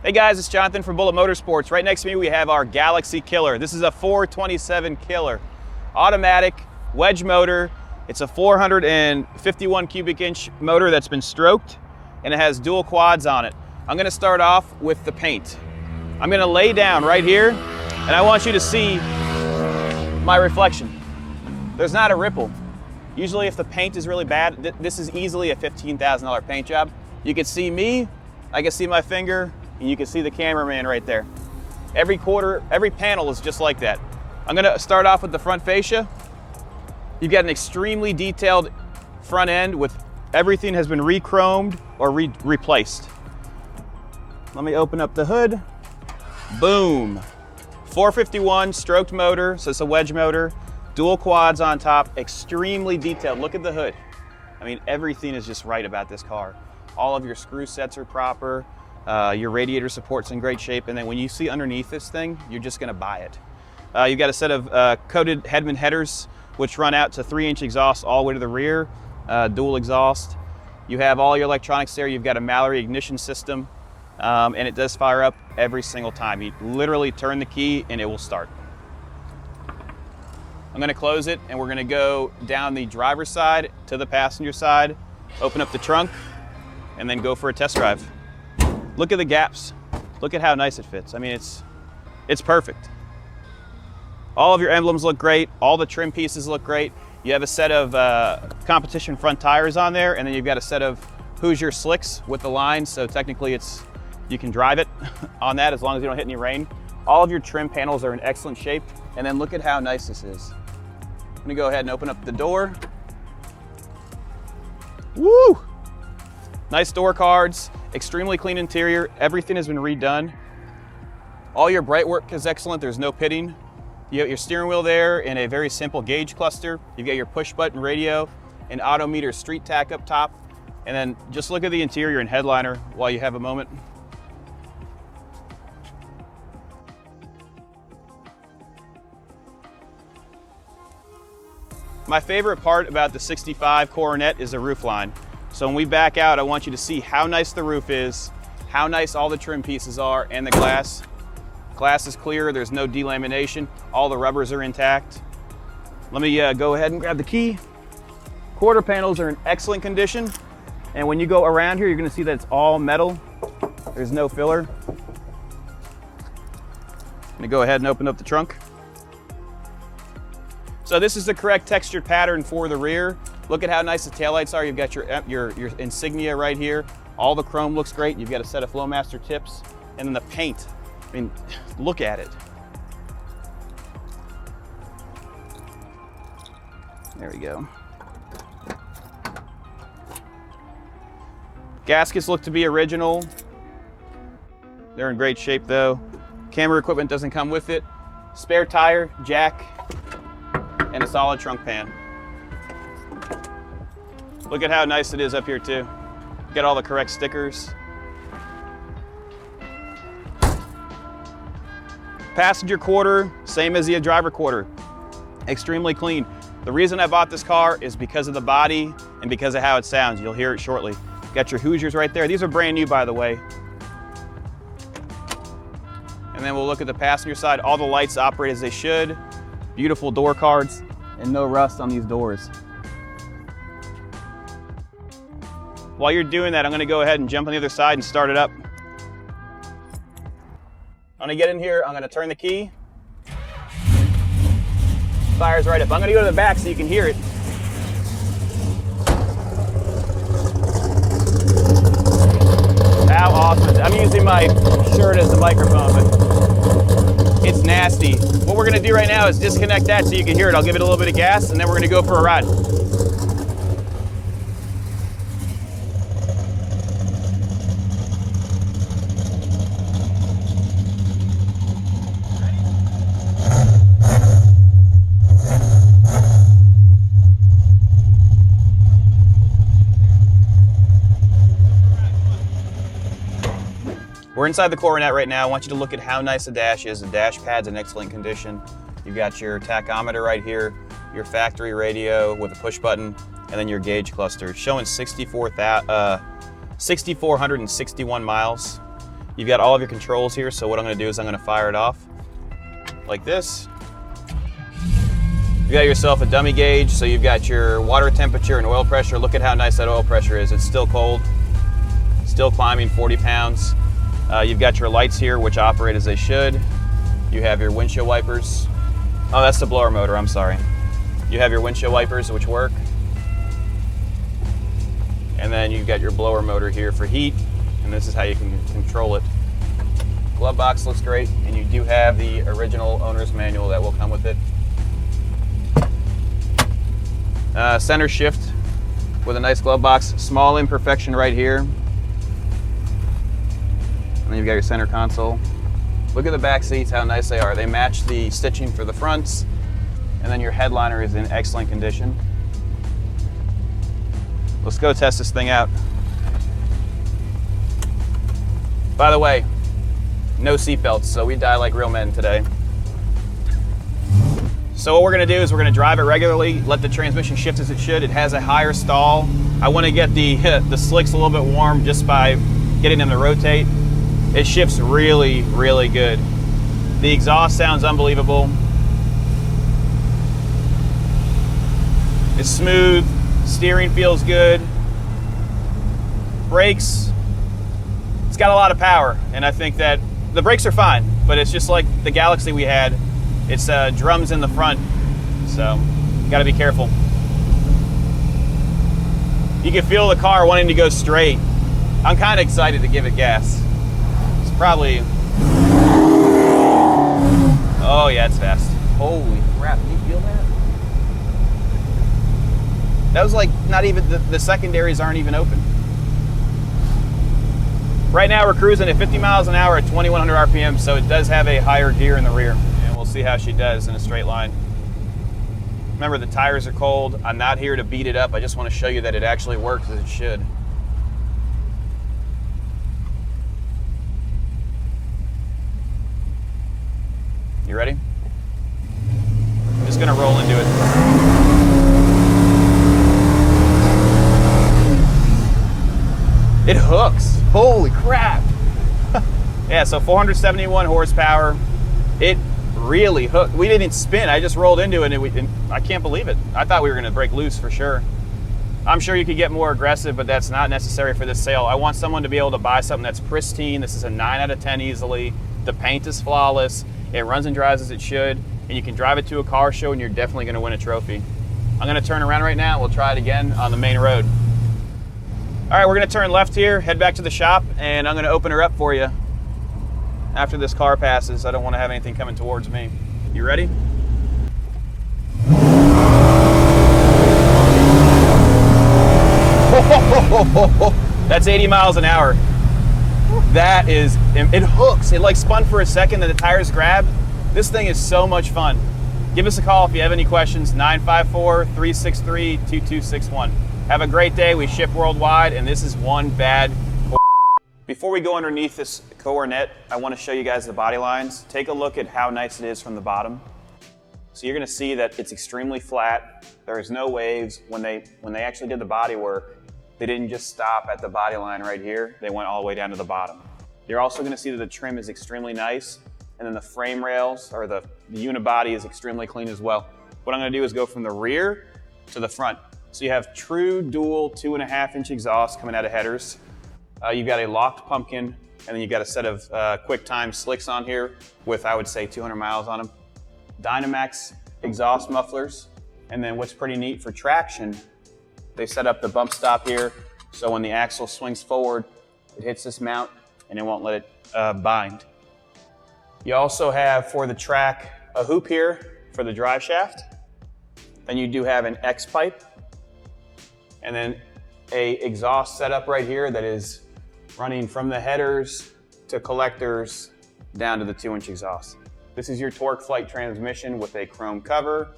Hey guys, it's Jonathan from Bullet Motorsports. Right next to me we have our Galaxie Killer. This is a 427 Killer. Automatic, wedge motor. It's a 451 cubic inch motor that's been stroked, and it has dual quads on it. I'm gonna start off with the paint. I'm gonna lay down right here, and I want you to see my reflection. There's not a ripple. Usually if the paint is really bad, this is easily a $15,000 paint job. You can see me, I can see my finger, and you can see the cameraman right there. Every panel is just like that. I'm gonna start off with the front fascia. You've got an extremely detailed front end with everything has been re-chromed or replaced. Let me open up the hood. Boom. 451 stroked motor, so it's a wedge motor. Dual quads on top, extremely detailed. Look at the hood. I mean, everything is just right about this car. All of your screw sets are proper. Your radiator support's in great shape, and then when you see underneath this thing, you're just gonna buy it. You've got a set of coated Hedman headers, which run out to 3-inch exhaust all the way to the rear, dual exhaust. You have all your electronics there. You've got a Mallory ignition system, and it does fire up every single time. You literally turn the key and it will start. I'm gonna close it, and we're gonna go down the driver's side to the passenger side, open up the trunk, and then go for a test drive. Look at the gaps. Look at how nice it fits. I mean, it's perfect. All of your emblems look great. All the trim pieces look great. You have a set of competition front tires on there, and then you've got a set of Hoosier slicks with the lines, so technically you can drive it on that as long as you don't hit any rain. All of your trim panels are in excellent shape, and then look at how nice this is. I'm gonna go ahead and open up the door. Woo! Nice door cards, extremely clean interior. Everything has been redone. All your bright work is excellent. There's no pitting. You got your steering wheel there in a very simple gauge cluster. You've got your push button radio, an odometer street tack up top, and then just look at the interior and headliner while you have a moment. My favorite part about the 65 Coronet is the roof line. So when we back out, I want you to see how nice the roof is, how nice all the trim pieces are, and the glass. Glass is clear, there's no delamination, all the rubbers are intact. Let me go ahead and grab the key. Quarter panels are in excellent condition, and when you go around here, you're gonna see that it's all metal. There's no filler. I'm gonna go ahead and open up the trunk. So this is the correct textured pattern for the rear. Look at how nice the taillights are. You've got your insignia right here. All the chrome looks great. You've got a set of Flowmaster tips. And then the paint, I mean, look at it. There we go. Gaskets look to be original. They're in great shape though. Camera equipment doesn't come with it. Spare tire, jack, and a solid trunk pan. Look at how nice it is up here too. Got all the correct stickers. Passenger quarter, same as the driver quarter. Extremely clean. The reason I bought this car is because of the body and because of how it sounds. You'll hear it shortly. Got your Hoosiers right there. These are brand new, by the way. And then we'll look at the passenger side. All the lights operate as they should. Beautiful door cards and no rust on these doors. While you're doing that, I'm gonna go ahead and jump on the other side and start it up. I'm gonna get in here, I'm gonna turn the key. Fires right up. I'm gonna go to the back so you can hear it. How awesome is it? I'm using my shirt as the microphone, but it's nasty. What we're gonna do right now is disconnect that so you can hear it. I'll give it a little bit of gas and then we're gonna go for a ride. We're inside the Coronet right now. I want you to look at how nice the dash is. The dash pad's in excellent condition. You've got your tachometer right here, your factory radio with a push button, and then your gauge cluster. It's showing 6,461 miles. You've got all of your controls here, so what I'm gonna do is I'm gonna fire it off like this. You got yourself a dummy gauge, so you've got your water temperature and oil pressure. Look at how nice that oil pressure is. It's still cold, still climbing 40 pounds. You've got your lights here, which operate as they should. You have your windshield wipers. Oh, that's the blower motor, I'm sorry. You have your windshield wipers, which work. And then you've got your blower motor here for heat, and this is how you can control it. Glove box looks great, and you do have the original owner's manual that will come with it. Center shift with a nice glove box. Small imperfection right here. And then you've got your center console. Look at the back seats, how nice they are. They match the stitching for the fronts, and then your headliner is in excellent condition. Let's go test this thing out. By the way, no seatbelts, so we die like real men today. So what we're gonna do is we're gonna drive it regularly, let the transmission shift as it should. It has a higher stall. I wanna get the slicks a little bit warm just by getting them to rotate. It shifts really, really good. The exhaust sounds unbelievable. It's smooth, steering feels good. Brakes, it's got a lot of power, and I think that the brakes are fine, but it's just like the Galaxie we had. It's drums in the front, so you gotta be careful. You can feel the car wanting to go straight. I'm kind of excited to give it gas. It's probably, oh yeah, it's fast. Holy crap, do you feel that? That was like not even, the secondaries aren't even open. Right now we're cruising at 50 miles an hour at 2100 RPM, so it does have a higher gear in the rear. And we'll see how she does in a straight line. Remember, the tires are cold. I'm not here to beat it up. I just want to show you that it actually works as it should. You ready? I'm just gonna roll into it. It hooks. Holy crap. Yeah, so 471 horsepower. It really hooked. We didn't spin. I just rolled into it, and I can't believe it. I thought we were going to break loose for sure. I'm sure you could get more aggressive, but that's not necessary for this sale. I want someone to be able to buy something that's pristine. This is a 9 out of 10 easily. The paint is flawless. It runs and drives as it should, and you can drive it to a car show, and you're definitely going to win a trophy. I'm going to turn around right now. We'll try it again on the main road. All right, we're gonna turn left here, head back to the shop, and I'm gonna open her up for you after this car passes. I don't wanna have anything coming towards me. You ready? That's 80 miles an hour. That is, it hooks. It like spun for a second, then the tires grabbed. This thing is so much fun. Give us a call if you have any questions, 954-363-2261. Have a great day. We ship worldwide, and this is one bad. Before we go underneath this Coronet, I want to show you guys the body lines. Take a look at how nice it is from the bottom. So you're going to see that it's extremely flat. There is no waves. When they actually did the body work, they didn't just stop at the body line right here. They went all the way down to the bottom. You're also going to see that the trim is extremely nice, and then the frame rails, or the unibody, is extremely clean as well. What I'm going to do is go from the rear to the front. So you have true dual 2.5-inch exhaust coming out of headers. You've got a locked pumpkin, and then you've got a set of quick time slicks on here with, I would say, 200 miles on them. Dynamax exhaust mufflers. And then what's pretty neat for traction, they set up the bump stop here, so when the axle swings forward, it hits this mount and it won't let it bind. You also have, for the track, a hoop here for the drive shaft. Then you do have an X pipe, and then a exhaust setup right here that is running from the headers to collectors down to the 2-inch exhaust. This is your torque flight transmission with a chrome cover,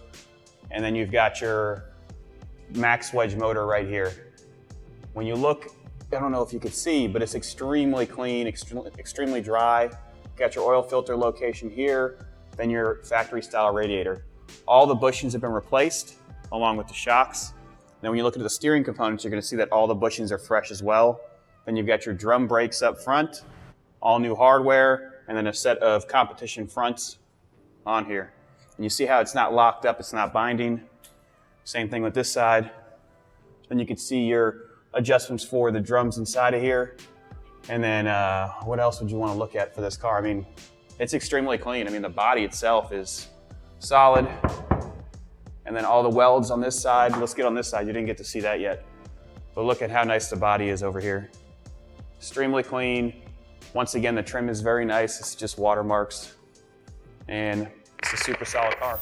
and then you've got your max wedge motor right here. When you look, I don't know if you could see, but it's extremely clean, extremely dry. Got your oil filter location here, then your factory style radiator. All the bushings have been replaced along with the shocks. Then when you look at the steering components, you're going to see that all the bushings are fresh as well. Then you've got your drum brakes up front, all new hardware, and then a set of competition fronts on here. And you see how it's not locked up, it's not binding. Same thing with this side. Then you can see your adjustments for the drums inside of here. And then what else would you want to look at for this car? I mean, it's extremely clean. I mean, the body itself is solid. And then all the welds on this side. Let's get on this side. You didn't get to see that yet. But look at how nice the body is over here. Extremely clean. Once again, the trim is very nice. It's just watermarks. And it's a super solid car.